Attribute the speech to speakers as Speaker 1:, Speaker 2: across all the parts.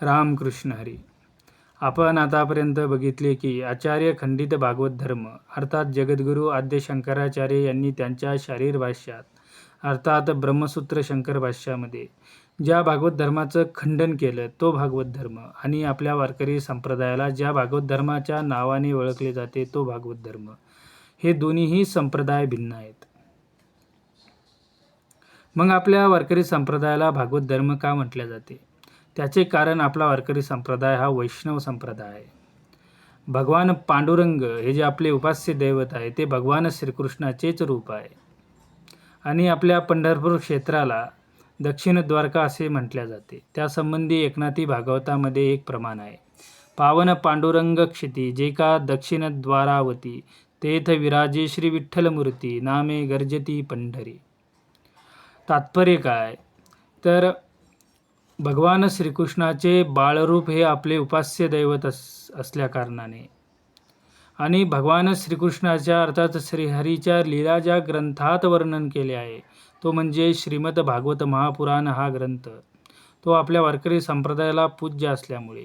Speaker 1: रामकृष्ण हरी. आपण आतापर्यंत बघितले की आचार्य खंडित भागवत धर्म अर्थात जगद्गुरू आद्य शंकराचार्य यांनी त्यांच्या शारीर भाष्यात अर्थात ब्रह्मसूत्र शंकर भाष्यामध्ये ज्या भागवत धर्माचं खंडन केलं तो भागवत धर्म आणि आपल्या वारकरी संप्रदायाला ज्या भागवत धर्माच्या नावाने ओळखले जाते तो भागवत धर्म, हे दोन्हीही संप्रदाय भिन्न आहेत. मग आपल्या वारकरी संप्रदायाला भागवत धर्म का म्हटले जाते? त्याचे कारण आपला वारकरी संप्रदाय हा वैष्णव संप्रदाय आहे. भगवान पांडुरंग हे जे आपले उपास्य दैवत आहे ते भगवान श्रीकृष्णाचेच रूप आहे. आणि आपल्या पंढरपूर क्षेत्राला दक्षिण द्वारका असे म्हटले जाते. त्यासंबंधी एकनाथी भागवतामध्ये एक प्रमाण आहे. पावन पांडुरंग क्षिती जे का दक्षिण द्वारावती तेथ विराजे श्री विठ्ठल मूर्ती नामे गर्जती पंढरी. तात्पर्य काय? तर भगवान श्रीकृष्णाचे बाळरूप हे आपले उपास्य दैवत असल्या कारणाने आणि भगवान श्रीकृष्णाच्या अर्थात श्रीहरीच्या लीला ज्या ग्रंथात वर्णन केले आहे तो म्हणजे श्रीमद भागवत महापुराण हा ग्रंथ, तो आपल्या वारकरी संप्रदायाला पूज्य असल्यामुळे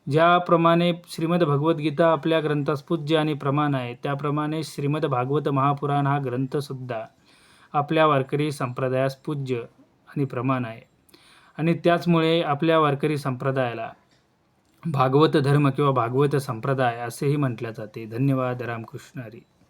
Speaker 1: ज्याप्रमाणे श्रीमद भगवद्गीता आपल्या ग्रंथास पूज्य आणि प्रमाण आहे त्याप्रमाणे श्रीमद भागवत महापुराण हा ग्रंथसुद्धा आपल्या वारकरी संप्रदायास पूज्य आणि प्रमाण आहे. आणि त्याचमुळे आपल्या वारकरी संप्रदायाला भागवत धर्म किंवा भागवत संप्रदाय असेही म्हटले जाते. धन्यवाद. रामकृष्ण हरी.